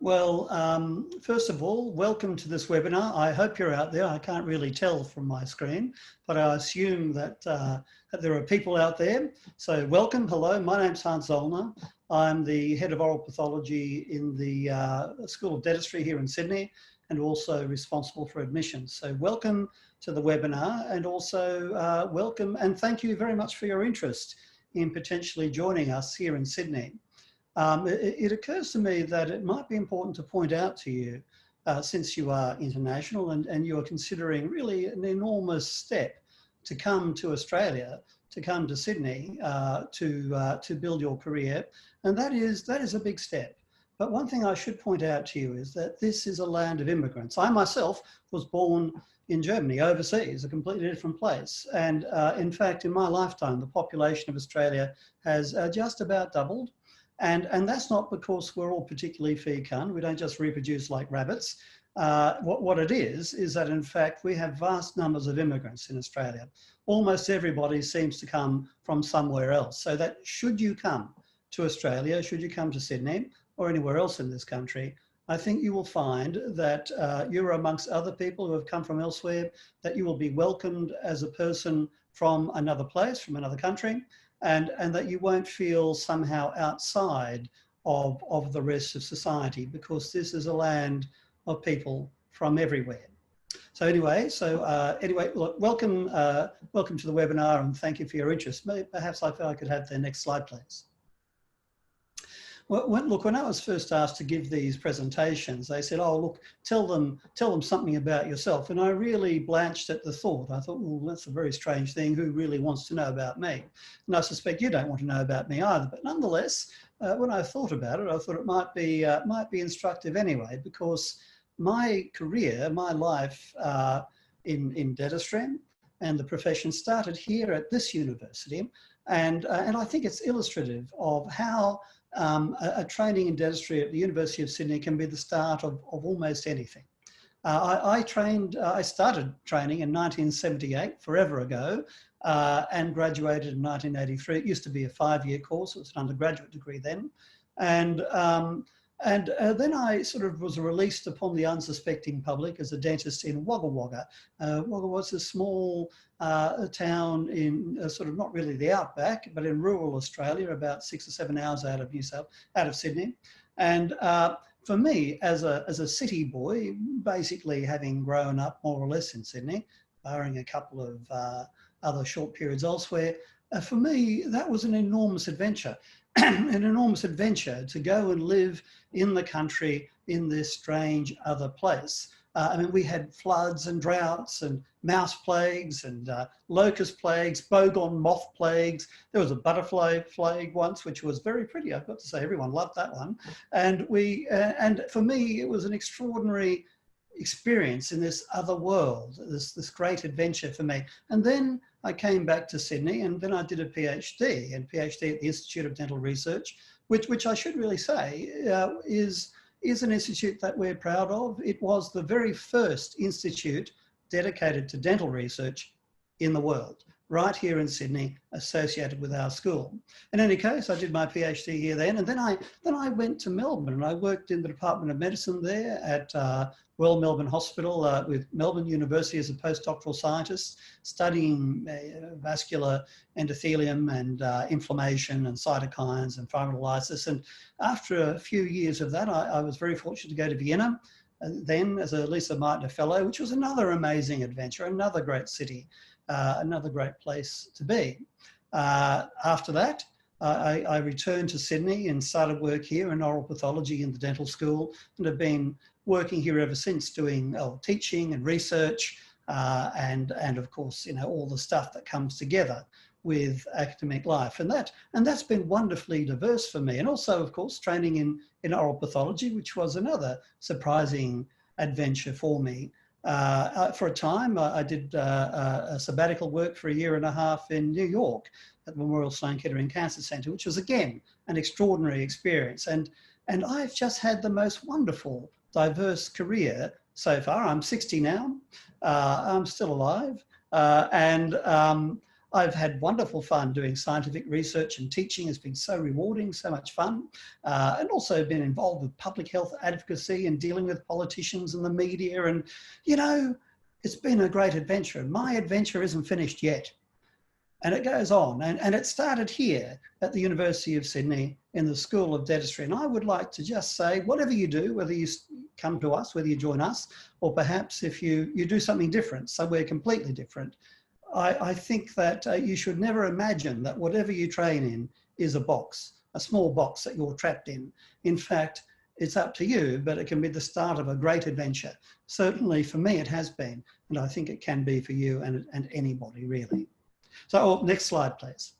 Well, first of all, welcome to this webinar. I hope you're out there. I can't really tell from my screen, but I assume that there are people out there. So welcome, hello, my name's Hans Zollner. I'm the Head of Oral Pathology in the School of Dentistry here in Sydney and also responsible for admissions. So welcome to the webinar and also welcome and thank you very much for your interest in potentially joining us here in Sydney. It occurs to me that it might be important to point out to you, since you are international and you are considering really an enormous step to come to Australia, to come to Sydney, to build your career, and that is a big step. But one thing I should point out to you is that this is a land of immigrants. I myself was born in Germany, overseas, a completely different place. And in fact, in my lifetime, the population of Australia has just about doubled. And that's not because we're all particularly fecund. We don't just reproduce like rabbits. What it is that in fact, we have vast numbers of immigrants in Australia. Almost everybody seems to come from somewhere else. So that should you come to Australia, should you come to Sydney or anywhere else in this country, I think you will find that you're amongst other people who have come from elsewhere, that you will be welcomed as a person from another place, from another country, and that you won't feel somehow outside of the rest of society, because this is a land of people from everywhere. So anyway, look, welcome to the webinar and thank you for your interest. Perhaps I could have the next slide, please. Well, when I was first asked to give these presentations, they said, oh, look, tell them something about yourself. And I really blanched at the thought. I thought, well, that's a very strange thing. Who really wants to know about me? And I suspect you don't want to know about me either. But nonetheless, when I thought about it, I thought it might be instructive anyway, because my career, my life in dentistry and the profession started here at this university. And I think it's illustrative of how a training in dentistry at the University of Sydney can be the start of almost anything. I started training in 1978, forever ago, and graduated in 1983. It used to be a 5-year course. It was an undergraduate degree then. And then I sort of was released upon the unsuspecting public as a dentist in Wagga Wagga. Wagga was a small town in sort of not really the outback, but in rural Australia, about 6 or 7 hours out of Sydney. And for me, as a city boy, basically having grown up more or less in Sydney, barring a couple of other short periods elsewhere, for me, that was an enormous adventure. An enormous adventure to go and live in the country in this strange other place. I mean, we had floods and droughts and mouse plagues and locust plagues, boggon moth plagues. There was a butterfly plague once, which was very pretty. I've got to say, everyone loved that one. And and for me, it was an extraordinary experience in this other world, this great adventure for me. And then I came back to Sydney and then I did a PhD at the Institute of Dental Research, which I should really say is an institute that we're proud of. It was the very first institute dedicated to dental research in the world, right here in Sydney, associated with our school. In any case, I did my PhD here then, and then I went to Melbourne and I worked in the Department of Medicine there at Royal Melbourne Hospital with Melbourne University as a postdoctoral scientist, studying vascular endothelium and inflammation and cytokines and fibrinolysis. And after a few years of that, I was very fortunate to go to Vienna, then as a Lisa Meitner Fellow, which was another amazing adventure, another great city, another great place to be. After that, I returned to Sydney and started work here in oral pathology in the dental school, and have been working here ever since, doing teaching and research, and of course, you know, all the stuff that comes together with academic life. And that's been wonderfully diverse for me. And also, of course, training in oral pathology, which was another surprising adventure for me. For a time, I did a sabbatical work for 1.5 years in New York at the Memorial Sloan Kettering Cancer Centre, which was again an extraordinary experience. And I've just had the most wonderful, diverse career so far. I'm 60 now. I'm still alive, and I've had wonderful fun doing scientific research and teaching. It's been so rewarding, so much fun, and also been involved with public health advocacy and dealing with politicians and the media. And, you know, it's been a great adventure. And my adventure isn't finished yet. And it goes on. And it started here at the University of Sydney in the School of Dentistry. And I would like to just say, whatever you do, whether you come to us, whether you join us, or perhaps if you do something different, somewhere completely different, I think that you should never imagine that whatever you train in is a box, a small box that you're trapped in. In fact, it's up to you, but it can be the start of a great adventure. Certainly for me, it has been, and I think it can be for you and anybody really. So next slide, please.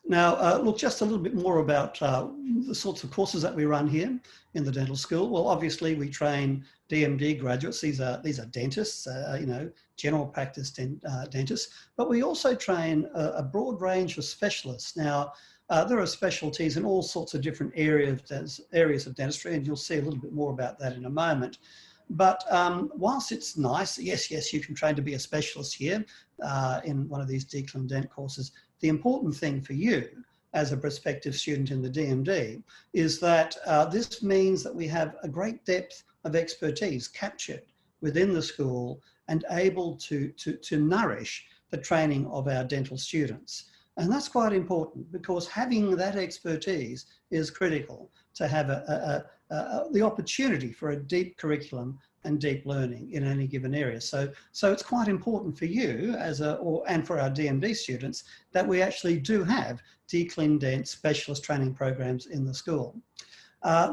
Now, look, just a little bit more about the sorts of courses that we run here in the dental school. Well, obviously we train DMD graduates. These are dentists, you know, general practice dentists, but we also train a broad range of specialists. Now, there are specialties in all sorts of different areas of dentistry, and you'll see a little bit more about that in a moment. But whilst it's nice, yes, you can train to be a specialist here in one of these DCLIN Dent courses, the important thing for you as a prospective student in the DMD is that this means that we have a great depth of expertise captured within the school and able to nourish the training of our dental students. And that's quite important because having that expertise is critical to have the opportunity for a deep curriculum and deep learning in any given area. So it's quite important for you and for our DMD students that we actually do have DCLIN Dent specialist training programs in the school.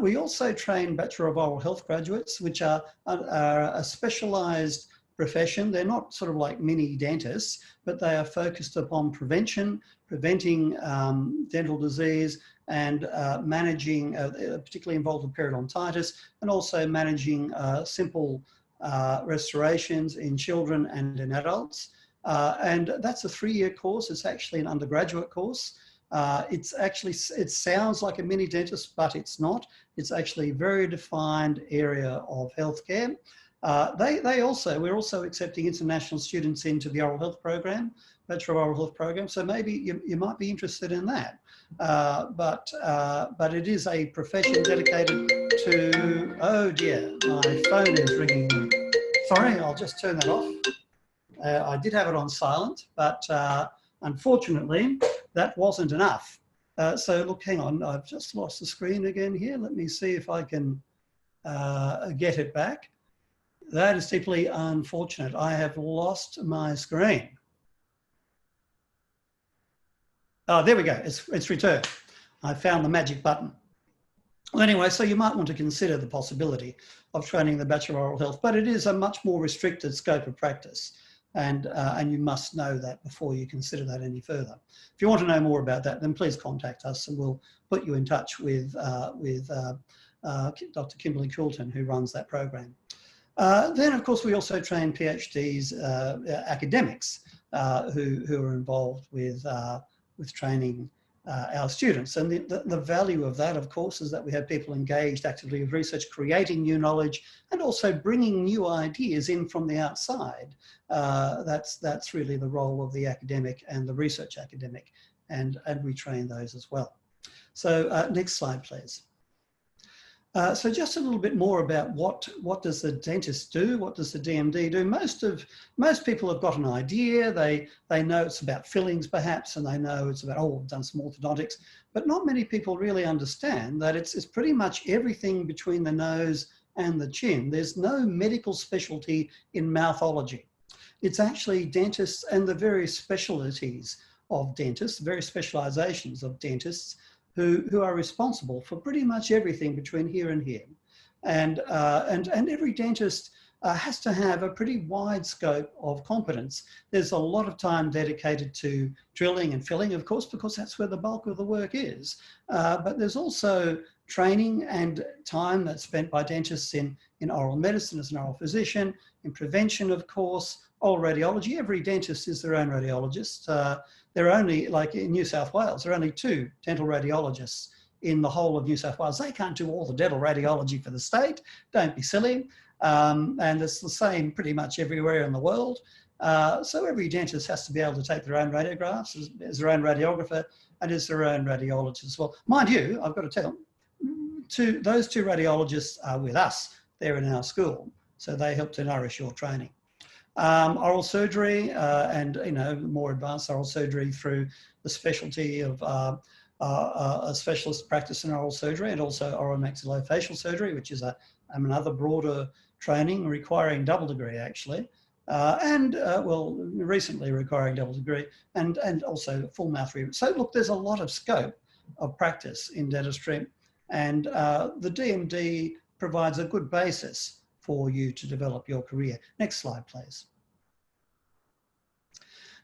We also train Bachelor of Oral Health graduates, which are a specialised profession. They're not sort of like mini dentists, but they are focused upon preventing dental disease and managing, particularly involved with periodontitis, and also managing simple restorations in children and in adults. And that's a 3-year course. It's actually an undergraduate course. It sounds like a mini dentist, but it's not. It's actually a very defined area of healthcare. We're also accepting international students into the oral health program, Bachelor of Oral Health program. So maybe you might be interested in that. But it is a profession dedicated to, oh dear, my phone is ringing. Sorry, I'll just turn that off. I did have it on silent, but unfortunately, that wasn't enough. So look, hang on, I've just lost the screen again here. Let me see if I can get it back. That is deeply unfortunate. I have lost my screen. Oh, there we go, it's returned. I found the magic button. Well, anyway, so you might want to consider the possibility of training the Bachelor of Oral Health, but it is a much more restricted scope of practice. And you must know that before you consider that any further. If you want to know more about that, then please contact us and we'll put you in touch with Dr. Kimberly Coulton, who runs that program. Then, of course, we also train PhDs, academics who are involved with training our students. And the value of that, of course, is that we have people engaged actively with research, creating new knowledge, and also bringing new ideas in from the outside. That's really the role of the academic and the research academic, and we train those as well. So next slide, please. So just a little bit more about what does the dentist do? What does the DMD do? Most people have got an idea. They know it's about fillings perhaps, and they know it's about, oh, I've done some orthodontics, but not many people really understand that it's pretty much everything between the nose and the chin. There's no medical specialty in mouthology. It's actually dentists and the various specialties of dentists, various specializations of dentists, who are responsible for pretty much everything between here and here. And every dentist has to have a pretty wide scope of competence. There's a lot of time dedicated to drilling and filling, of course, because that's where the bulk of the work is. But there's also training and time that's spent by dentists in oral medicine as an oral physician, in prevention, of course, oral radiology. Every dentist is their own radiologist. There are only, like in New South Wales, there are only 2 dental radiologists in the whole of New South Wales. They can't do all the dental radiology for the state. Don't be silly. And it's the same pretty much everywhere in the world. So every dentist has to be able to take their own radiographs, is their own radiographer, and is their own radiologist as well. Mind you, I've got to tell them, those two radiologists are with us. They're in our school, so they help to nourish your training. Oral surgery and more advanced oral surgery through the specialty of a specialist practice in oral surgery, and also oral maxillofacial surgery, which is another broader training requiring double degree actually, recently requiring double degree, and also full mouth rehab. So look, there's a lot of scope of practice in dentistry, and the DMD provides a good basis for you to develop your career. Next slide, please.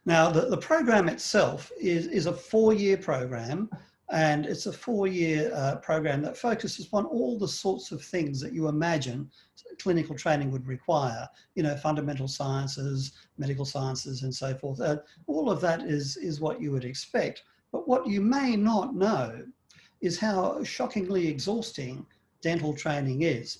Now, the program itself is a 4-year program, and it's a 4-year program that focuses on all the sorts of things that you imagine clinical training would require, fundamental sciences, medical sciences, and so forth. All of that is what you would expect. But what you may not know is how shockingly exhausting dental training is.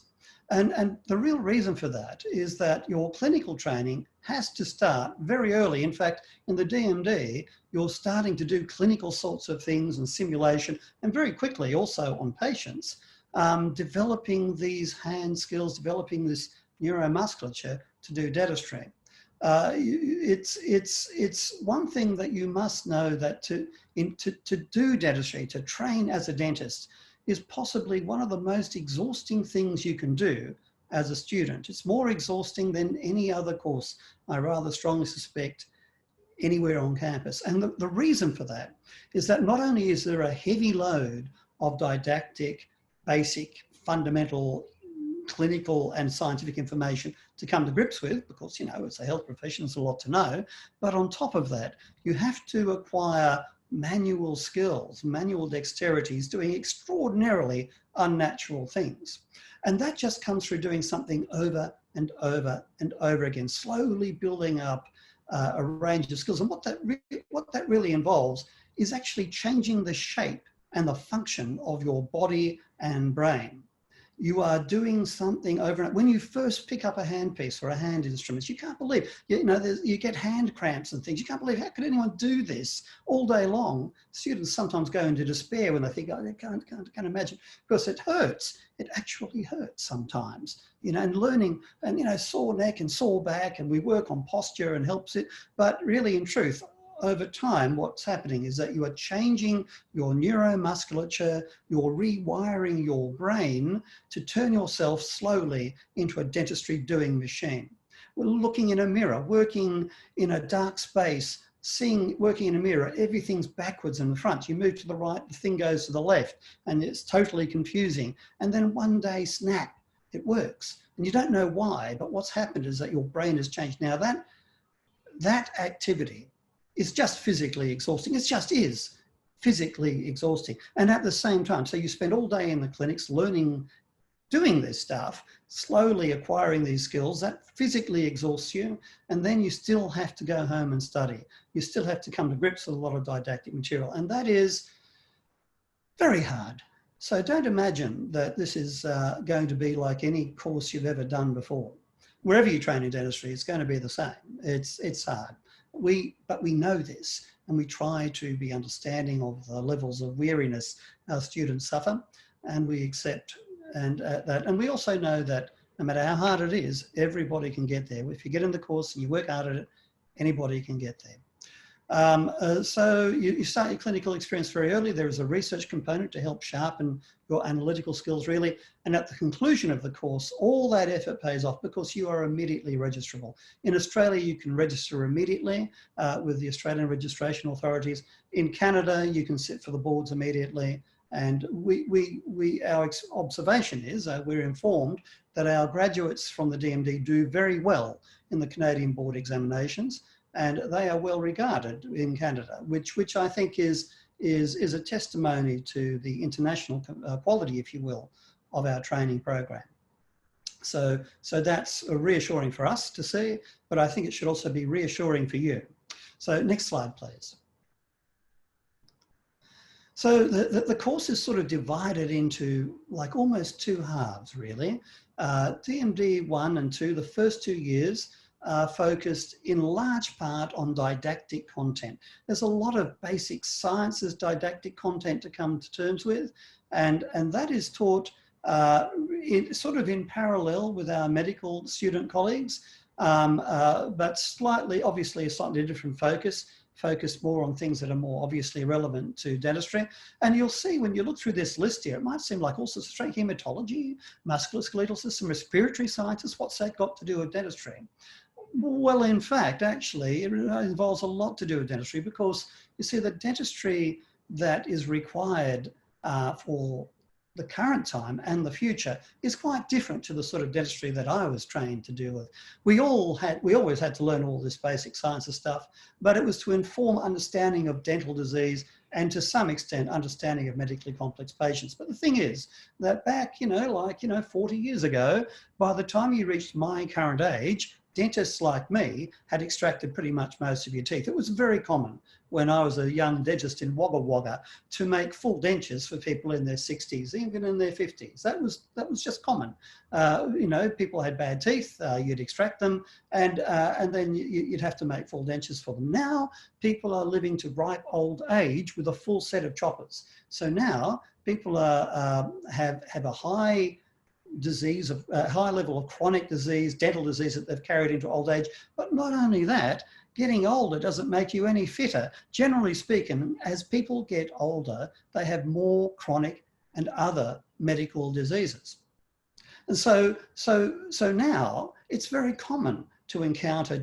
And the real reason for that is that your clinical training has to start very early. In fact, in the DMD, you're starting to do clinical sorts of things and simulation, and very quickly also on patients, developing these hand skills, developing this neuromusculature to do dentistry. It's one thing that you must know, that to do dentistry, to train as a dentist, is possibly one of the most exhausting things you can do as a student. It's more exhausting than any other course, I rather strongly suspect, anywhere on campus. And the reason for that is that not only is there a heavy load of didactic, basic, fundamental, clinical and scientific information to come to grips with, because, it's a health profession, there's a lot to know, but on top of that, you have to acquire manual skills, manual dexterities, doing extraordinarily unnatural things. And that just comes through doing something over and over and over again, slowly building up a range of skills. And what that really involves is actually changing the shape and the function of your body and brain. You are doing something over and when you first pick up a handpiece or a hand instrument, you can't believe, you get hand cramps and things. You can't believe, how could anyone do this all day long? Students sometimes go into despair when they think, oh, they can't imagine, because it hurts. It actually hurts sometimes, and learning, and, sore neck and sore back, and we work on posture and helps it. But really, in truth, over time, what's happening is that you are changing your neuromusculature, you're rewiring your brain to turn yourself slowly into a dentistry doing machine. We're looking in a mirror, working in a dark space, working in a mirror, everything's backwards in the front. You move to the right, the thing goes to the left, and it's totally confusing. And then one day, snap, it works. And you don't know why, but what's happened is that your brain has changed. Now that activity is just physically exhausting. It just is physically exhausting. And at the same time, so you spend all day in the clinics learning, doing this stuff, slowly acquiring these skills, that physically exhausts you. And then you still have to go home and study. You still have to come to grips with a lot of didactic material. And that is very hard. So don't imagine that this is going to be like any course you've ever done before. Wherever you train in dentistry, it's going to be the same. It's hard. But we know this, and we try to be understanding of the levels of weariness our students suffer, and we accept that. And we also know that no matter how hard it is, everybody can get there. If you get in the course and you work hard at it, anybody can get there. So you start your clinical experience very early. There is a research component to help sharpen your analytical skills really. And at the conclusion of the course, all that effort pays off because you are immediately registrable. In Australia, you can register immediately with the Australian registration authorities. In Canada, you can sit for the boards immediately. And our observation is, we're informed that our graduates from the DMD do very well in the Canadian board examinations, and they are well regarded in Canada, which I think is a testimony to the international quality, if you will, of our training program. So that's reassuring for us to see, but I think it should also be reassuring for you. So next slide, please. So the course is sort of divided into like almost two halves, really. DMD 1 and 2, the first 2 years, focused in large part on didactic content. There's a lot of basic sciences didactic content to come to terms with, and that is taught sort of in parallel with our medical student colleagues, but obviously a slightly different focused more on things that are more obviously relevant to dentistry. And you'll see when you look through this list here, it might seem like all sorts of straight hematology, musculoskeletal system, respiratory sciences, what's that got to do with dentistry? Well, in fact, actually, it involves a lot to do with dentistry, because you see the dentistry that is required for the current time and the future is quite different to the sort of dentistry that I was trained to deal with. We always had to learn all this basic sciences stuff, but it was to inform understanding of dental disease and to some extent understanding of medically complex patients. But the thing is that back, 40 years ago, by the time you reached my current age, dentists like me had extracted pretty much most of your teeth. It was very common when I was a young dentist in Wagga Wagga to make full dentures for people in their 60s, even in their 50s. That was just common. People had bad teeth, you'd extract them, and then you'd have to make full dentures for them. Now, people are living to ripe old age with a full set of choppers. So now people have a high disease, a high level of chronic disease, dental disease that they've carried into old age. But not only that, getting older doesn't make you any fitter. Generally speaking, as people get older, they have more chronic and other medical diseases. And so now it's very common to encounter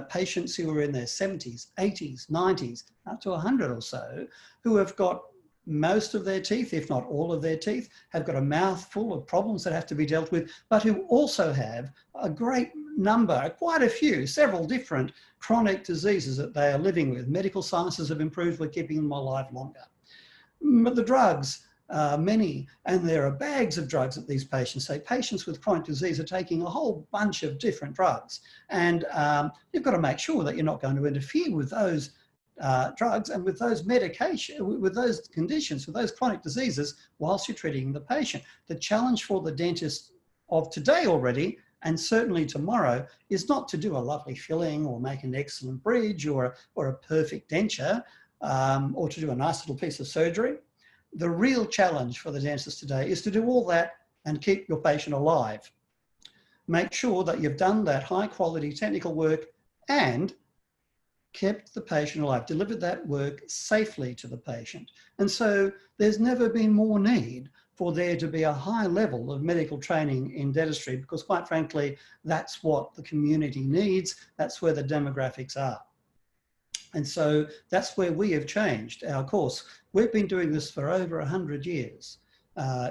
patients who are in their 70s, 80s, 90s, up to 100 or so, who have got most of their teeth, if not all of their teeth, have got a mouth full of problems that have to be dealt with, but who also have a great number, quite a few, several different chronic diseases that they are living with. Medical sciences have improved, we're keeping them alive longer. But the drugs, many, and there are bags of drugs that these patients take. Patients with chronic disease are taking a whole bunch of different drugs, and you've got to make sure that you're not going to interfere with those drugs and with those with those conditions, with those chronic diseases, whilst you're treating the patient. The challenge for the dentist of today already, and certainly tomorrow, is not to do a lovely filling or make an excellent bridge or a perfect denture, or to do a nice little piece of surgery. The real challenge for the dentist today is to do all that and keep your patient alive. Make sure that you've done that high quality technical work and kept the patient alive, delivered that work safely to the patient. And so there's never been more need for there to be a high level of medical training in dentistry, because quite frankly, that's what the community needs. That's where the demographics are. And so that's where we have changed our course. We've been doing this for over 100 years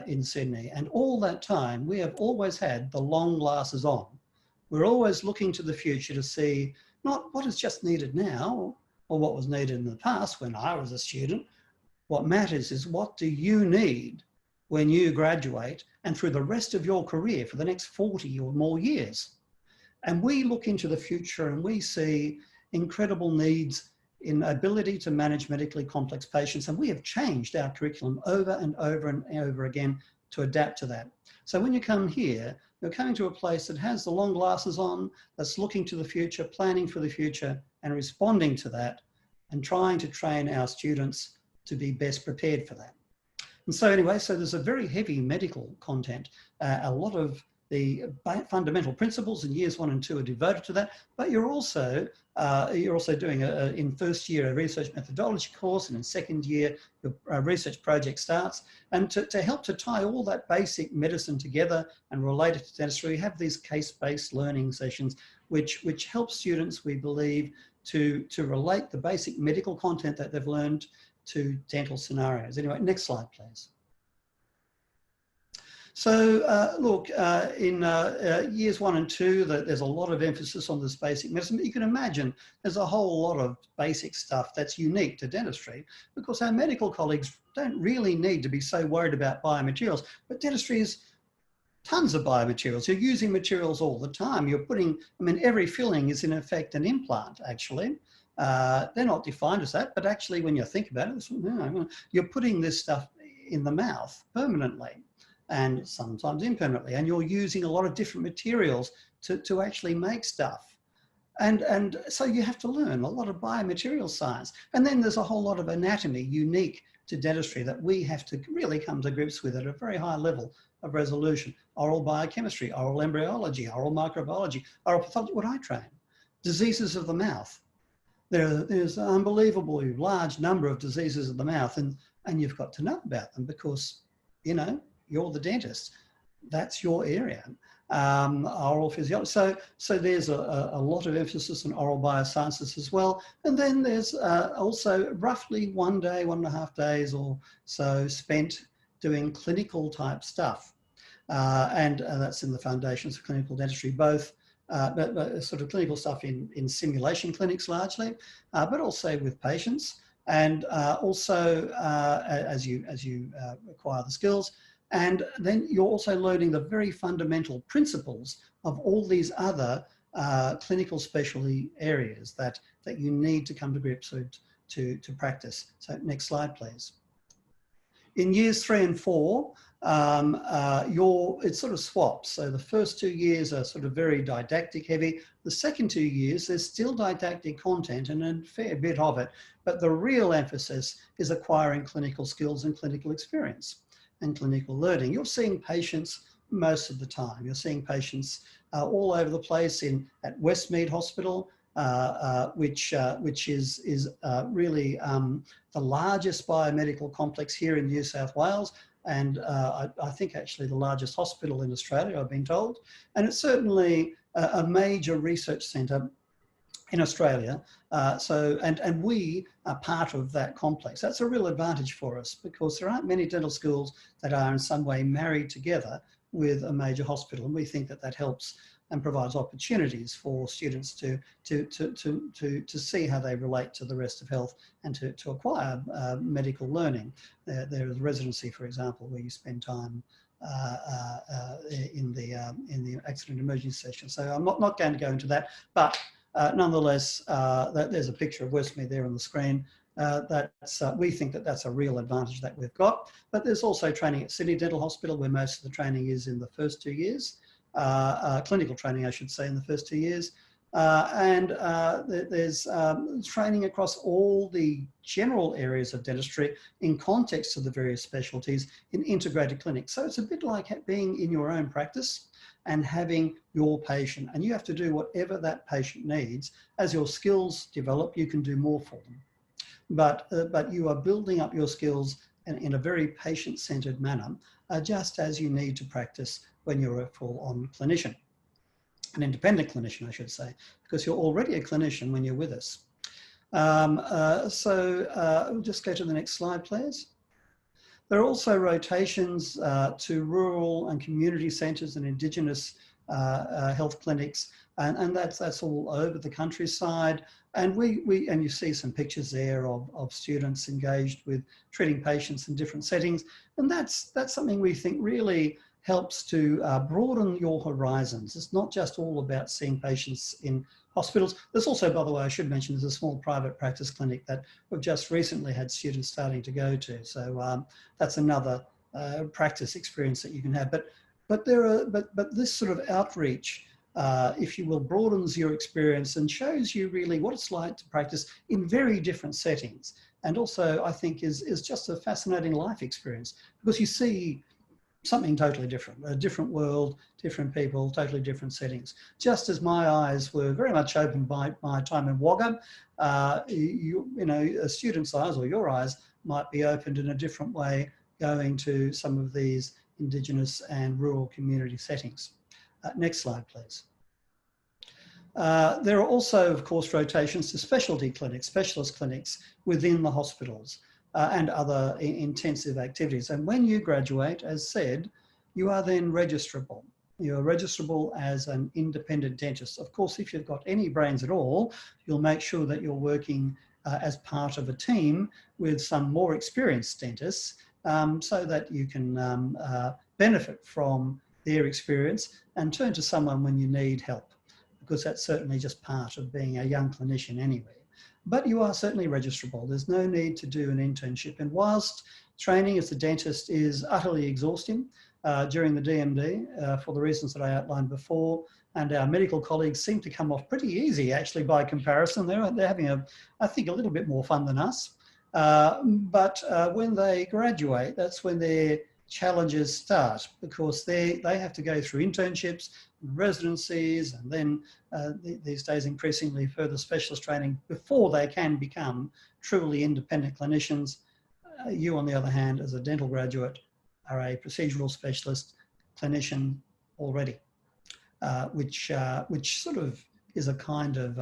in Sydney. And all that time, we have always had the long glasses on. We're always looking to the future to see not what is just needed now or what was needed in the past when I was a student. What matters is, what do you need when you graduate and through the rest of your career for the next 40 or more years? And we look into the future and we see incredible needs in ability to manage medically complex patients. And we have changed our curriculum over and over and over again to adapt to that. So when you come here, you're coming to a place that has the long glasses on, that's looking to the future, planning for the future, and responding to that, and trying to train our students to be best prepared for that. And so anyway, so there's a very heavy medical content. A lot of the fundamental principles in years 1 and 2 are devoted to that, but you're also doing in first year a research methodology course, and in second year your research project starts. And to help to tie all that basic medicine together and relate it to dentistry, we have these case-based learning sessions, which help students, we believe, to relate the basic medical content that they've learned to dental scenarios. Anyway, next slide, please. So look, in years 1 and 2, there's a lot of emphasis on this basic medicine, but you can imagine there's a whole lot of basic stuff that's unique to dentistry, because our medical colleagues don't really need to be so worried about biomaterials, but dentistry is tons of biomaterials. You're using materials all the time. You're putting, I mean, every filling is in effect an implant, actually. They're not defined as that, but actually when you think about it, you're putting this stuff in the mouth permanently, and sometimes impermanently, and you're using a lot of different materials to actually make stuff. And so you have to learn a lot of biomaterial science. And then there's a whole lot of anatomy unique to dentistry that we have to really come to grips with at a very high level of resolution. Oral biochemistry, oral embryology, oral microbiology, oral pathology, what I train. Diseases of the mouth. There's an unbelievably large number of diseases of the mouth, and you've got to know about them because, you know, you're the dentist. That's your area. Oral physiology. So there's a lot of emphasis on oral biosciences as well. And then there's also roughly 1 day, 1.5 days or so spent doing clinical type stuff. And that's in the foundations of clinical dentistry, both but sort of clinical stuff in simulation clinics largely, but also with patients, and also as you acquire the skills. And then you're also learning the very fundamental principles of all these other clinical specialty areas that you need to come to grips with to practice. So next slide, please. In years 3 and 4, it sort of swaps. So the first 2 years are sort of very didactic heavy. The second 2 years, there's still didactic content and a fair bit of it, but the real emphasis is acquiring clinical skills and clinical experience and clinical learning. You're seeing patients most of the time. You're seeing patients all over the place at Westmead Hospital, which is really the largest biomedical complex here in New South Wales, and I think actually the largest hospital in Australia, I've been told. And it's certainly a major research centre in Australia. And we are part of that complex. That's a real advantage for us because there aren't many dental schools that are in some way married together with a major hospital. And we think that that helps and provides opportunities for students to see how they relate to the rest of health and to acquire medical learning. There is residency, for example, where you spend time in the accident emergency session. So I'm not going to go into that, but nonetheless, there's a picture of Westmead there on the screen. We think that that's a real advantage that we've got. But there's also training at Sydney Dental Hospital, where most of the training is in the first 2 years. Clinical training, I should say, in the first 2 years. There's training across all the general areas of dentistry in context of the various specialties in integrated clinics. So it's a bit like being in your own practice and having your patient, and you have to do whatever that patient needs. As your skills develop, you can do more for them. But you are building up your skills in a very patient-centered manner, just as you need to practice when you're a full-on clinician, an independent clinician, I should say, because you're already a clinician when you're with us. We'll just go to the next slide, please. There are also rotations to rural and community centres and Indigenous health clinics, and that's all over the countryside. And and you see some pictures there of students engaged with treating patients in different settings, and that's something we think really helps to broaden your horizons. It's not just all about seeing patients in hospitals. There's also, by the way, I should mention, there's a small private practice clinic that we've just recently had students starting to go to. So that's another practice experience that you can have. But this sort of outreach, if you will, broadens your experience and shows you really what it's like to practice in very different settings. And also, I think, is just a fascinating life experience because you see something totally different, a different world, different people, totally different settings. Just as my eyes were very much opened by my time in Wagga, you know, a student's eyes or your eyes might be opened in a different way going to some of these Indigenous and rural community settings. Next slide, please. There are also, of course, rotations to specialty clinics, specialist clinics within the hospitals. And other intensive activities. And when you graduate, as said, you are then registrable. You're registrable as an independent dentist. Of course, if you've got any brains at all, you'll make sure that you're working as part of a team with some more experienced dentists so that you can benefit from their experience and turn to someone when you need help, because that's certainly just part of being a young clinician anyway. But you are certainly registrable. There's no need to do an internship. And whilst training as a dentist is utterly exhausting during the DMD, for the reasons that I outlined before, and our medical colleagues seem to come off pretty easy actually by comparison. They're having I think a little bit more fun than us. But when they graduate, that's when their challenges start, because they have to go through internships, residencies, and then these days increasingly further specialist training before they can become truly independent clinicians. You, on the other hand, as a dental graduate, are a procedural specialist clinician already, which sort of is a kind of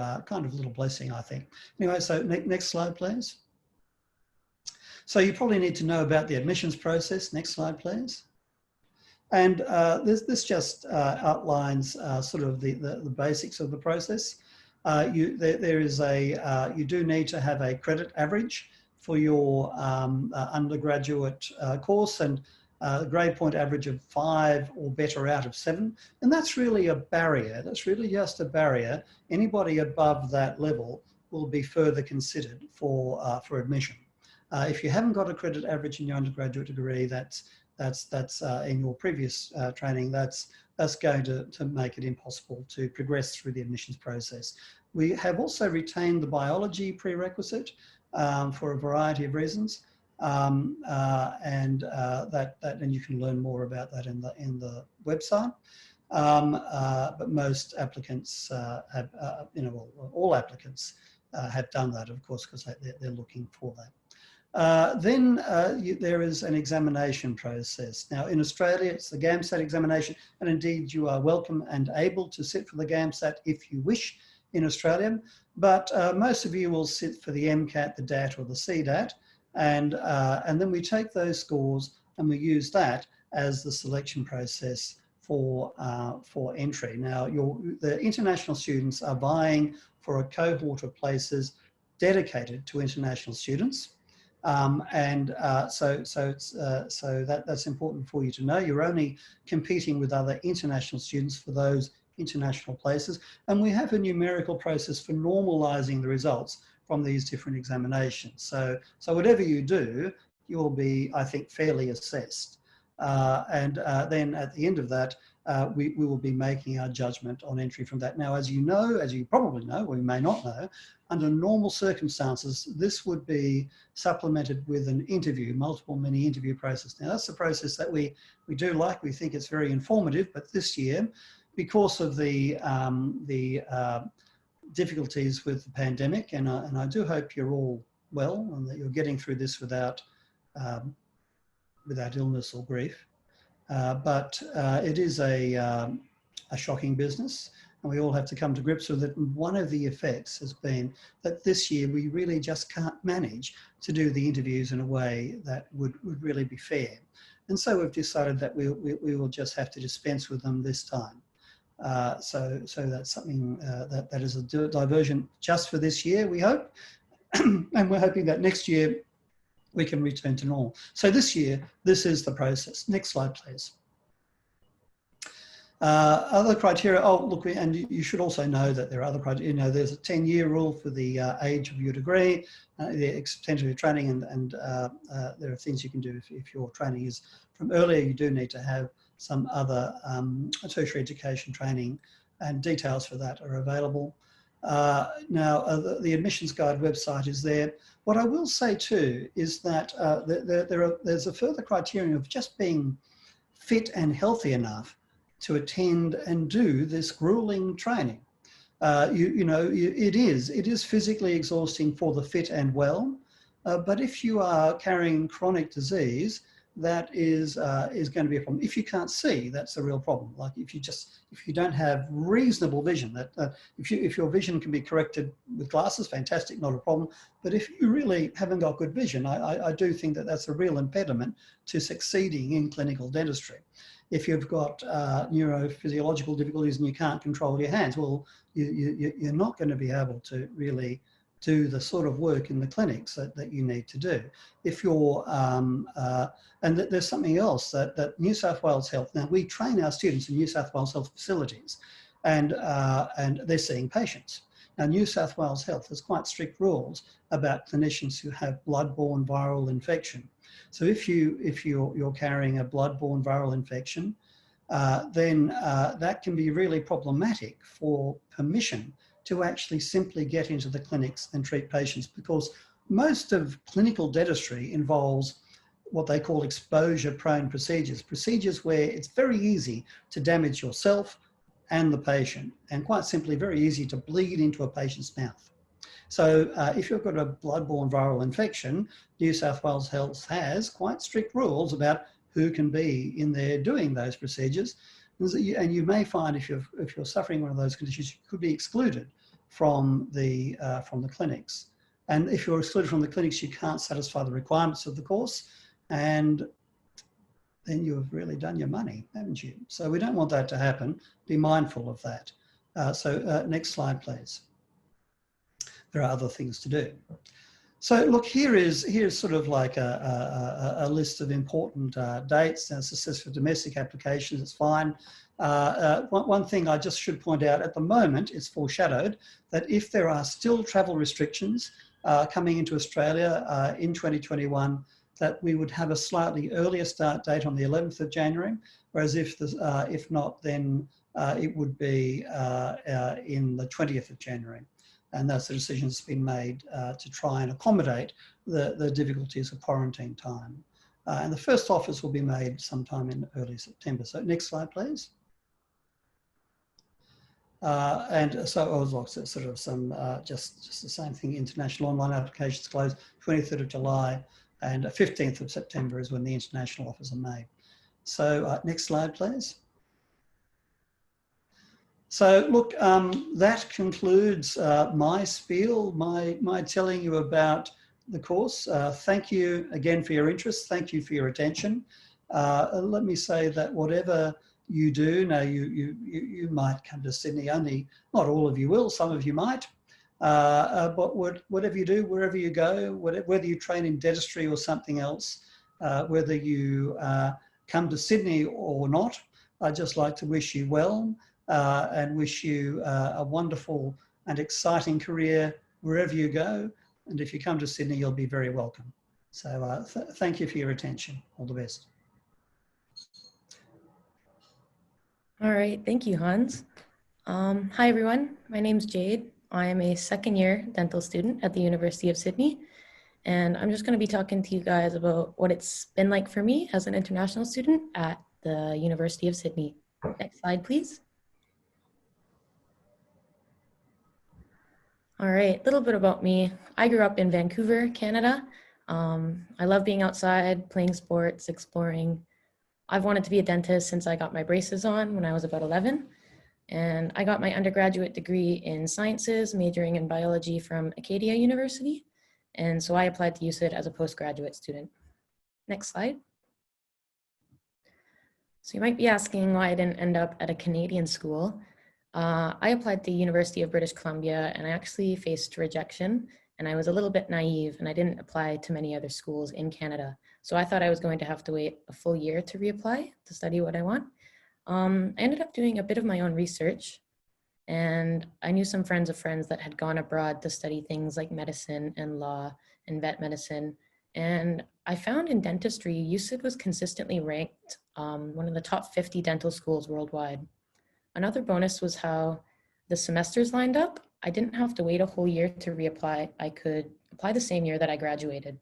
little blessing, I think. Anyway, so next slide, please. So you probably need to know about the admissions process. Next slide, please. And this just outlines sort of the basics of the process. You do need to have a credit average for your undergraduate course, and grade point average of 5 or better out of 7. And that's really a barrier. That's really just a barrier. Anybody above that level will be further considered for admission. If you haven't got a credit average in your undergraduate degree, that's in your previous training, that's going to make it impossible to progress through the admissions process. We have also retained the biology prerequisite for a variety of reasons, and you can learn more about that in the website. But most applicants have, all applicants have done that, of course, because they're looking for that. Then there is an examination process. Now in Australia, it's the GAMSAT examination, and indeed you are welcome and able to sit for the GAMSAT if you wish in Australia, but most of you will sit for the MCAT, the DAT or the CDAT, and then we take those scores and we use that as the selection process for entry. Now the international students are vying for a cohort of places dedicated to international students. So that's important for you to know. You're only competing with other international students for those international places, and we have a numerical process for normalizing the results from these different examinations. So whatever you do, you will be, I think, fairly assessed. Then at the end of that, we will be making our judgment on entry from that. Now, as you probably know, or you may not know, under normal circumstances, this would be supplemented with an interview, mini interview process. Now, that's the process that we do like. We think it's very informative, but this year, because of the difficulties with the pandemic, and I do hope you're all well and that you're getting through this without illness or grief. But it is a shocking business, and we all have to come to grips with it. And one of the effects has been that this year we really just can't manage to do the interviews in a way that would really be fair. And so we've decided that we will just have to dispense with them this time. So that's something that is a diversion just for this year, we hope. And we're hoping that next year we can return to normal. So this year, this is the process. Next slide, please. Other criteria, and you should also know that there are other criteria. There's a 10-year rule for the age of your degree, the extent of your training, and there are things you can do if your training is from earlier. You do need to have some other tertiary education training, and details for that are available. Now, the admissions guide website is there. What I will say too is that there's a further criterion of just being fit and healthy enough to attend and do this grueling training. It is physically exhausting for the fit and well, but if you are carrying chronic disease, that is going to be a problem. If you can't see, that's a real problem. Like if you don't have reasonable vision, if your vision can be corrected with glasses, fantastic, not a problem. But if you really haven't got good vision, I do think that that's a real impediment to succeeding in clinical dentistry. If you've got neurophysiological difficulties and you can't control your hands, well, you're not going to be able to really do the sort of work in the clinics that you need to do. If you're, and there's something else that New South Wales Health, now we train our students in New South Wales Health facilities, and they're seeing patients. Now New South Wales Health has quite strict rules about clinicians who have blood-borne viral infection. So if you're carrying a blood-borne viral infection, then that can be really problematic for permission to actually simply get into the clinics and treat patients, because most of clinical dentistry involves what they call exposure-prone procedures, procedures where it's very easy to damage yourself and the patient, and quite simply very easy to bleed into a patient's mouth. So if you've got a bloodborne viral infection, New South Wales Health has quite strict rules about who can be in there doing those procedures. And you may find if you're suffering one of those conditions, you could be excluded from the clinics. And if you're excluded from the clinics, you can't satisfy the requirements of the course, and then you've really done your money, haven't you? So we don't want that to happen. Be mindful of that. Next slide, please. There are other things to do. So look, here's sort of like a list of important dates. Now, this is for domestic applications, it's fine. One thing I just should point out, at the moment, it's foreshadowed that if there are still travel restrictions coming into Australia in 2021, that we would have a slightly earlier start date on the 11th of January, whereas if not, then it would be in the 20th of January. And that's the decision that's been made to try and accommodate the difficulties of quarantine time. And the first offers will be made sometime in early September. So next slide, please. And so I was also sort of some, just the same thing, international online applications closed 23rd of July, and 15th of September is when the international offers are made. So next slide, please. So look, that concludes my spiel, my telling you about the course. Thank you again for your interest. Thank you for your attention. Let me say that whatever you do, now you might come to Sydney, not all of you will, some of you might. But whatever you do, wherever you go, whether you train in dentistry or something else, whether you come to Sydney or not, I'd just like to wish you well and wish you a wonderful and exciting career wherever you go. And if you come to Sydney, you'll be very welcome. So thank you for your attention. All the best. All right, thank you, Hans. Hi, everyone. My name's Jade. I am a second-year dental student at the University of Sydney, and I'm just going to be talking to you guys about what it's been like for me as an international student at the University of Sydney. Next slide, please. All right, a little bit about me. I grew up in Vancouver, Canada. I love being outside, playing sports, exploring. I've wanted to be a dentist since I got my braces on when I was about 11. And I got my undergraduate degree in sciences, majoring in biology from Acadia University. And so I applied to use it as a postgraduate student. Next slide. So you might be asking why I didn't end up at a Canadian school. I applied to the University of British Columbia, and I actually faced rejection, and I was a little bit naive, and I didn't apply to many other schools in Canada. So I thought I was going to have to wait a full year to reapply to study what I want. I ended up doing a bit of my own research, and I knew some friends of friends that had gone abroad to study things like medicine and law and vet medicine. And I found in dentistry, USyd was consistently ranked one of the top 50 dental schools worldwide. Another bonus was how the semesters lined up. I didn't have to wait a whole year to reapply. I could apply the same year that I graduated.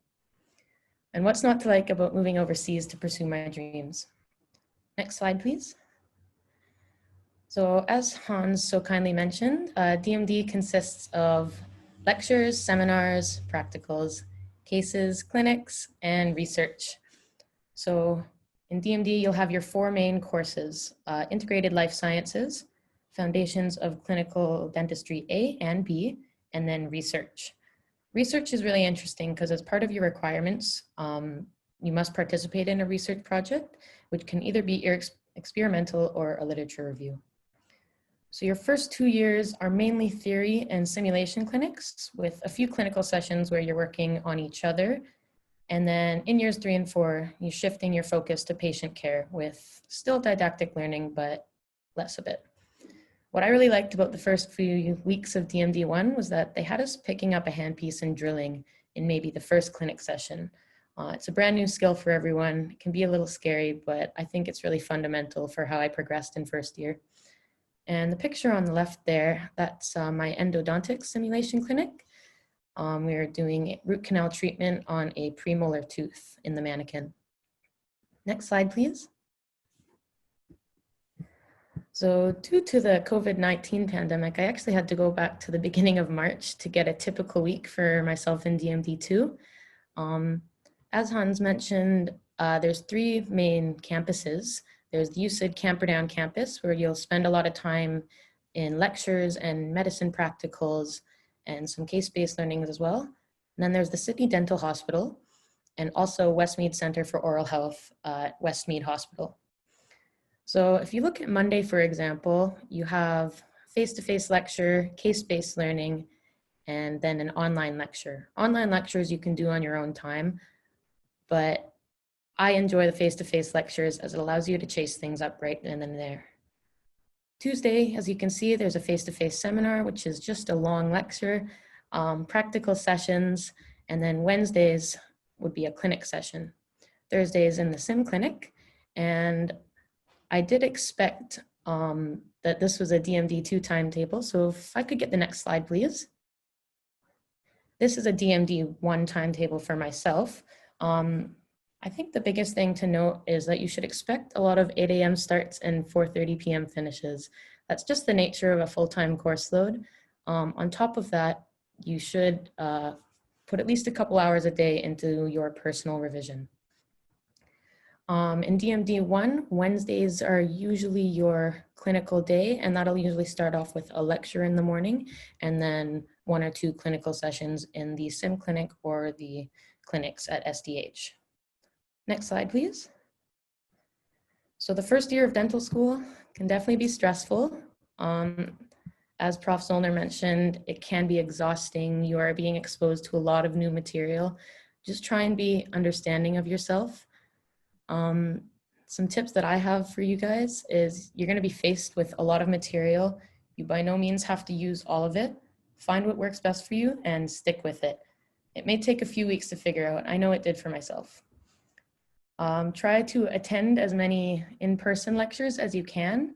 And what's not to like about moving overseas to pursue my dreams? Next slide, please. So as Hans so kindly mentioned, DMD consists of lectures, seminars, practicals, cases, clinics, and research. So in DMD, you'll have your four main courses: Integrated Life Sciences, Foundations of Clinical Dentistry A and B, and then Research. Research is really interesting because as part of your requirements, you must participate in a research project, which can either be experimental or a literature review. So your first 2 years are mainly theory and simulation clinics with a few clinical sessions where you're working on each other. And then in years 3 and 4, you're shifting your focus to patient care with still didactic learning, but less of it. What I really liked about the first few weeks of DMD1 was that they had us picking up a handpiece and drilling in maybe the first clinic session. It's a brand new skill for everyone. It can be a little scary, but I think it's really fundamental for how I progressed in first year. And the picture on the left there, that's my endodontics simulation clinic. We are doing root canal treatment on a premolar tooth in the mannequin. Next slide, please. So due to the COVID-19 pandemic, I actually had to go back to the beginning of March to get a typical week for myself in DMD2. As Hans mentioned, there's 3 main campuses. There's the UCID Camperdown campus, where you'll spend a lot of time in lectures and medicine practicals and some case-based learnings as well. And then there's the Sydney Dental Hospital and also Westmead Center for Oral Health at Westmead Hospital. So if you look at Monday, for example, you have face-to-face lecture, case-based learning, and then an online lecture. Online lectures you can do on your own time, but I enjoy the face-to-face lectures as it allows you to chase things up right then and there. Tuesday, as you can see, there's a face-to-face seminar, which is just a long lecture, practical sessions, and then Wednesdays would be a clinic session. Thursdays in the sim clinic, and I did expect that this was a DMD2 timetable, so if I could get the next slide, please. This is a DMD1 timetable for myself. I think the biggest thing to note is that you should expect a lot of 8 a.m. starts and 4:30 p.m. finishes. That's just the nature of a full-time course load. On top of that, you should put at least a couple hours a day into your personal revision. In DMD1, Wednesdays are usually your clinical day, and that'll usually start off with a lecture in the morning and then 1 or 2 clinical sessions in the sim clinic or the clinics at SDH. Next slide, please. So the first year of dental school can definitely be stressful. As Prof. Zollner mentioned, it can be exhausting. You are being exposed to a lot of new material. Just try and be understanding of yourself. Some tips that I have for you guys is you're going to be faced with a lot of material. You by no means have to use all of it. Find what works best for you and stick with it. It may take a few weeks to figure out. I know it did for myself. Try to attend as many in-person lectures as you can.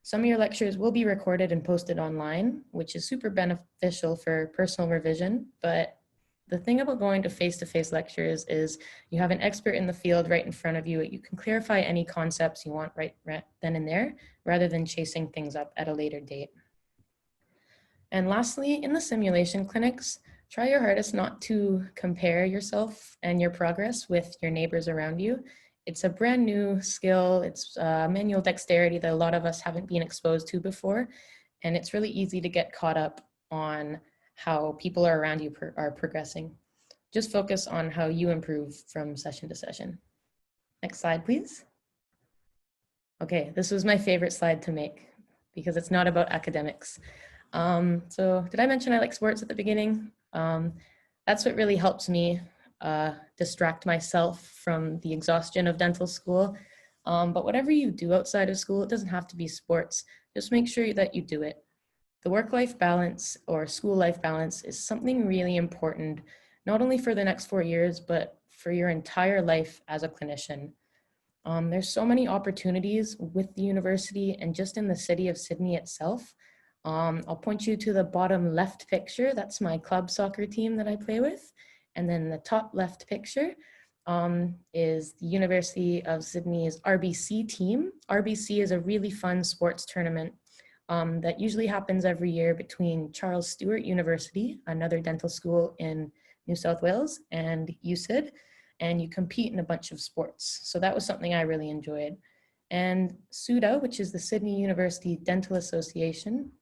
Some of your lectures will be recorded and posted online, which is super beneficial for personal revision, but the thing about going to face-to-face lectures is you have an expert in the field right in front of you. You can clarify any concepts you want right then and there, rather than chasing things up at a later date. And lastly, in the simulation clinics, try your hardest not to compare yourself and your progress with your neighbors around you. It's a brand new skill. It's manual dexterity that a lot of us haven't been exposed to before. And it's really easy to get caught up on how people are around you are progressing. Just focus on how you improve from session to session. Next slide, please. Okay, this was my favorite slide to make because it's not about academics. So did I mention I like sports at the beginning? That's what really helps me distract myself from the exhaustion of dental school. But whatever you do outside of school, it doesn't have to be sports. Just make sure that you do it. The work-life balance or school-life balance is something really important, not only for the next 4 years, but for your entire life as a clinician. There's so many opportunities with the university and just in the city of Sydney itself. I'll point you to the bottom left picture. That's my club soccer team that I play with. And then the top left picture is the University of Sydney's RBC team. RBC is a really fun sports tournament that usually happens every year between Charles Sturt University, another dental school in New South Wales, and UCID, and you compete in a bunch of sports. So that was something I really enjoyed. And SUDA, which is the Sydney University Dental Association,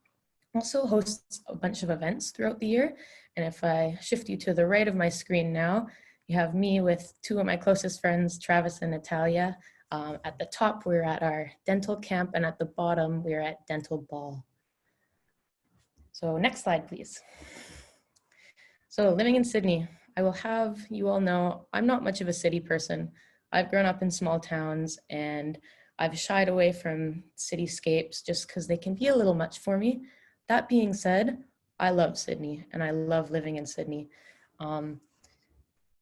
also hosts a bunch of events throughout the year. And if I shift you to the right of my screen now, you have me with 2 of my closest friends, Travis and Natalia. At the top, we're at our dental camp, and at the bottom, we're at dental ball. So next slide, please. So living in Sydney, I will have you all know I'm not much of a city person. I've grown up in small towns, and I've shied away from cityscapes just because they can be a little much for me. That being said, I love Sydney, and I love living in Sydney.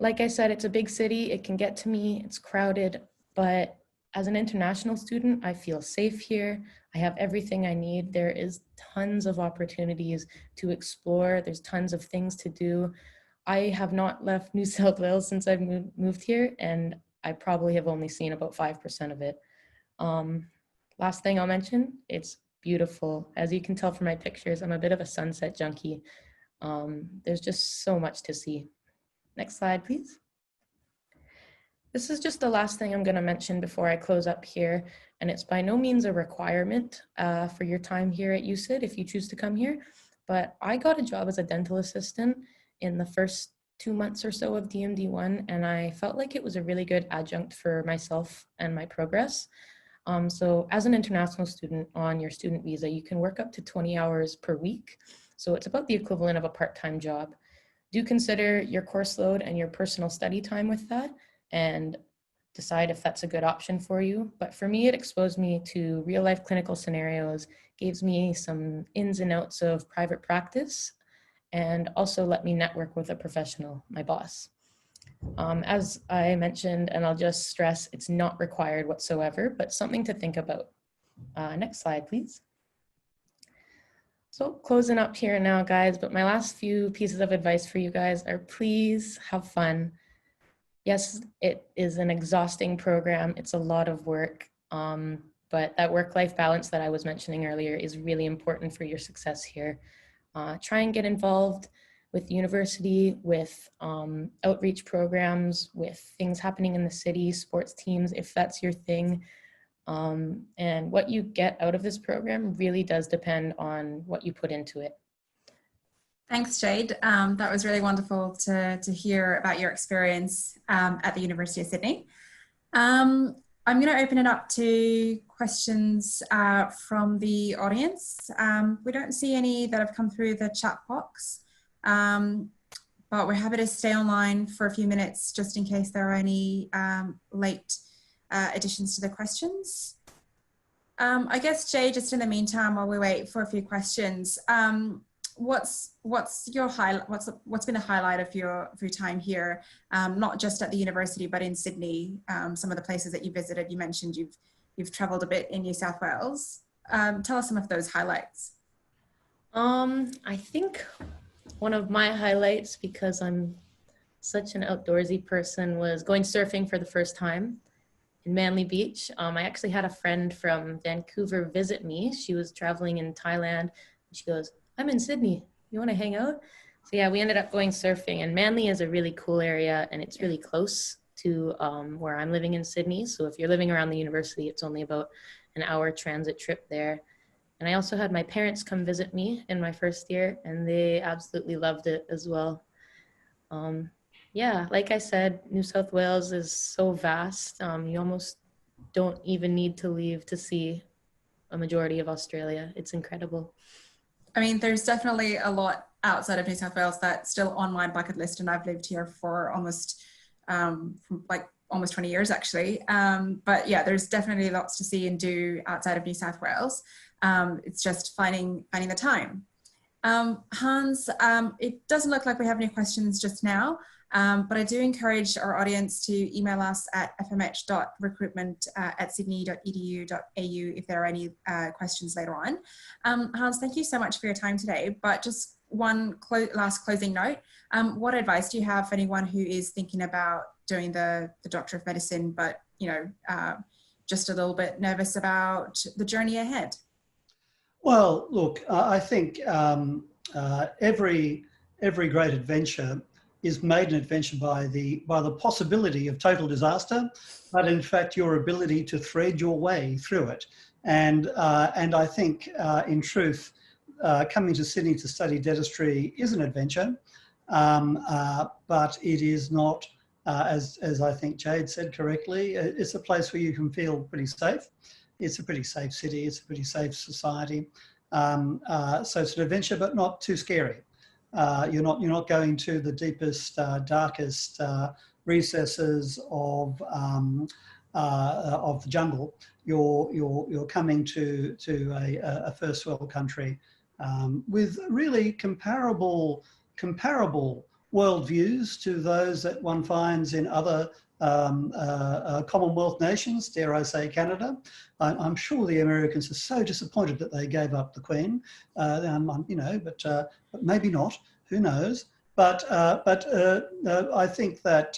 Like I said, it's a big city. It can get to me. It's crowded, but as an international student, I feel safe here. I have everything I need. There is tons of opportunities to explore. There's tons of things to do. I have not left New South Wales since I've moved here, and I probably have only seen about 5% of it. Um, Last thing I'll mention, it's beautiful. As you can tell from my pictures, I'm a bit of a sunset junkie. There's just so much to see. Next slide, please. This is just the last thing I'm going to mention before I close up here, and it's by no means a requirement for your time here at UCID if you choose to come here, but I got a job as a dental assistant in the first 2 months or so of DMD1, and I felt like it was a really good adjunct for myself and my progress. So as an international student on your student visa, you can work up to 20 hours per week. So it's about the equivalent of a part-time job. Do consider your course load and your personal study time with that and decide if that's a good option for you. But for me, it exposed me to real life clinical scenarios, gave me some ins and outs of private practice, and also let me network with a professional, my boss. As I mentioned, and I'll just stress, it's not required whatsoever, but something to think about. Next slide, please. So closing up here now, guys, but my last few pieces of advice for you guys are please have fun. Yes, it is an exhausting program. It's a lot of work, but that work-life balance that I was mentioning earlier is really important for your success here. Try and get involved with the university, with outreach programs, with things happening in the city, sports teams, if that's your thing. And what you get out of this program really does depend on what you put into it. Thanks, Jade. That was really wonderful to hear about your experience at the University of Sydney. I'm going to open it up to questions from the audience. We don't see any that have come through the chat box, but we're happy to stay online for a few minutes just in case there are any late additions to the questions. I guess, Jay, just in the meantime, while we wait for a few questions, what's your highlight? What's been the highlight of your time here, not just at the university but in Sydney? Some of the places that you visited. You mentioned you've travelled a bit in New South Wales. Tell us some of those highlights. I think one of my highlights, because I'm such an outdoorsy person, was going surfing for the first time in Manly Beach. I actually had a friend from Vancouver visit me. She was traveling in Thailand. And she goes, "I'm in Sydney. You want to hang out?" So yeah, we ended up going surfing, and Manly is a really cool area, and it's really close to where I'm living in Sydney. So if you're living around the university, it's only about an hour transit trip there. And I also had my parents come visit me in my first year, and they absolutely loved it as well. Yeah, like I said, New South Wales is so vast. You almost don't even need to leave to see a majority of Australia. It's incredible. I mean, there's definitely a lot outside of New South Wales that's still on my bucket list, and I've lived here for almost 20 years actually. But yeah, there's definitely lots to see and do outside of New South Wales. It's just finding the time. Hans, it doesn't look like we have any questions just now, but I do encourage our audience to email us at fmh.recruitment@sydney.edu.au if there are any questions later on. Hans, thank you so much for your time today, but just one last closing note. What advice do you have for anyone who is thinking about doing the Doctor of Medicine, but just a little bit nervous about the journey ahead? Well, look, I think every great adventure is made an adventure by the possibility of total disaster, but in fact your ability to thread your way through it. And I think, in truth, coming to Sydney to study dentistry is an adventure, but it is not, as I think Jade said correctly, it's a place where you can feel pretty safe. It's a pretty safe city. It's a pretty safe society. So it's an adventure, but not too scary. You're not going to the deepest, darkest recesses of the jungle. You're coming to a first world country with really comparable worldviews to those that one finds in other Commonwealth nations, dare I say Canada. I'm sure the Americans are so disappointed that they gave up the Queen, you know, but maybe not, who knows. But I think that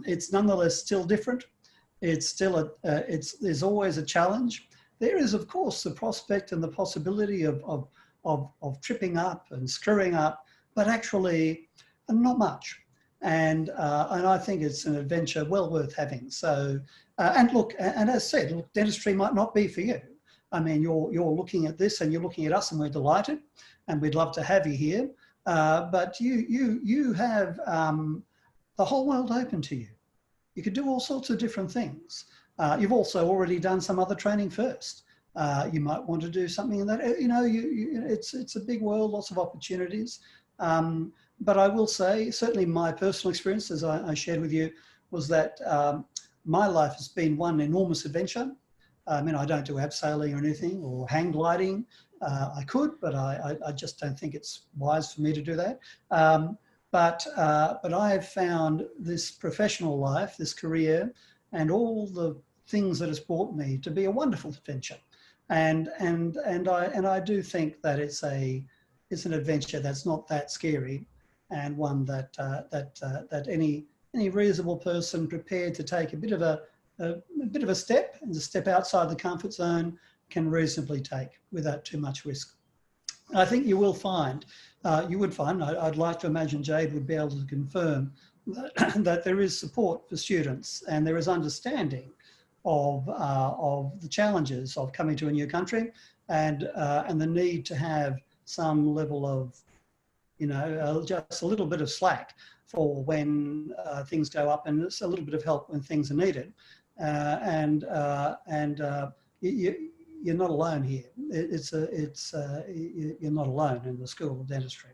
it's nonetheless still different. It's still there's always a challenge. There is, of course, the prospect and the possibility of tripping up and screwing up, but actually not much. And I think it's an adventure well worth having. So, and look, and as said, look, dentistry might not be for you. I mean, you're looking at this and you're looking at us, and we're delighted, and we'd love to have you here. But you have the whole world open to you. You could do all sorts of different things. You've also already done some other training first. You might want to do something in that, you know, it's a big world, lots of opportunities. But I will say, certainly my personal experience, as I shared with you, was that my life has been one enormous adventure. I mean, I don't do abseiling or anything, or hang gliding. I could, but I just don't think it's wise for me to do that. But I have found this professional life, this career, and all the things that it's brought me to be a wonderful adventure. And I do think that it's an adventure that's not that scary, and one that any reasonable person prepared to take a bit of a step, and to step outside the comfort zone, can reasonably take without too much risk. I think you will find, you would find, I'd like to imagine Jade would be able to confirm that there is support for students, and there is understanding of the challenges of coming to a new country, and the need to have some level of, you know, just a little bit of slack for when things go up, and it's a little bit of help when things are needed. You're not alone here. You're not alone in the School of Dentistry.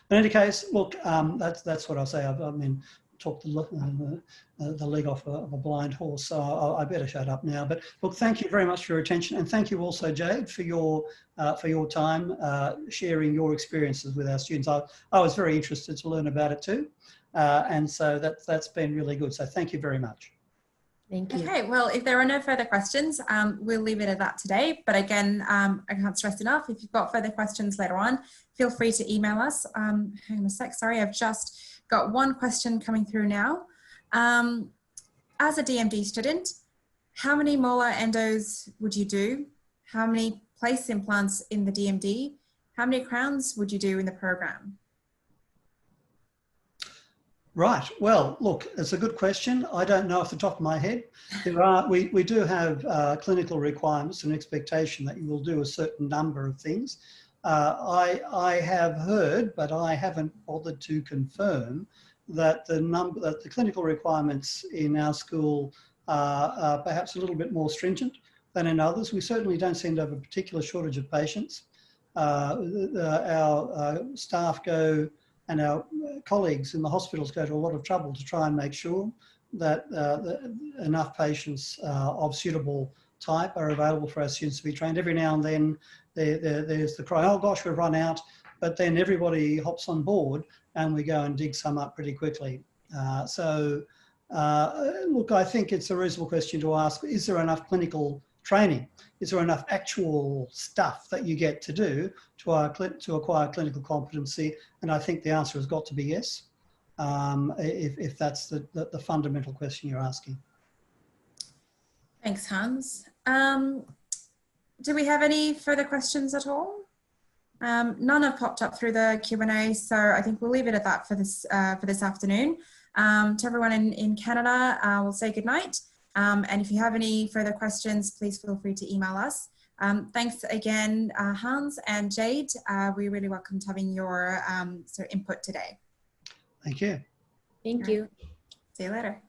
But in any case, look, that's what I'll say. I mean, talk the leg off of a blind horse, so I better shut up now. But look, thank you very much for your attention, and thank you also, Jade, for your time sharing your experiences with our students. I was very interested to learn about it too, and so that's been really good. So thank you very much. Thank you. Okay, well, if there are no further questions, we'll leave it at that today. But again, I can't stress enough, if you've got further questions later on, feel free to email us. Hang on a sec, sorry, I've just got one question coming through now. As a DMD student, how many molar endos would you do? How many place implants in the DMD? How many crowns would you do in the program? Right. Well, look, it's a good question. I don't know off the top of my head. We do have clinical requirements and expectation that you will do a certain number of things. I have heard, but I haven't bothered to confirm, that the clinical requirements in our school are perhaps a little bit more stringent than in others. We certainly don't seem to have a particular shortage of patients. Our staff go, and our colleagues in the hospitals go to a lot of trouble to try and make sure that enough patients of suitable type are available for our students to be trained. Every now and then there's the cry, oh gosh, we've run out, but then everybody hops on board and we go and dig some up pretty quickly. Look, I think it's a reasonable question to ask, is there enough clinical training? Is there enough actual stuff that you get to do to acquire clinical competency? And I think the answer has got to be yes, if that's the fundamental question you're asking. Thanks, Hans. Do we have any further questions at all? None have popped up through the Q&A, so I think we'll leave it at that for this afternoon. To everyone in Canada, we'll say good night. And if you have any further questions, please feel free to email us. Thanks again, Hans and Jade. We really welcomed having your sort of input today. Thank you. Thank you. See you later.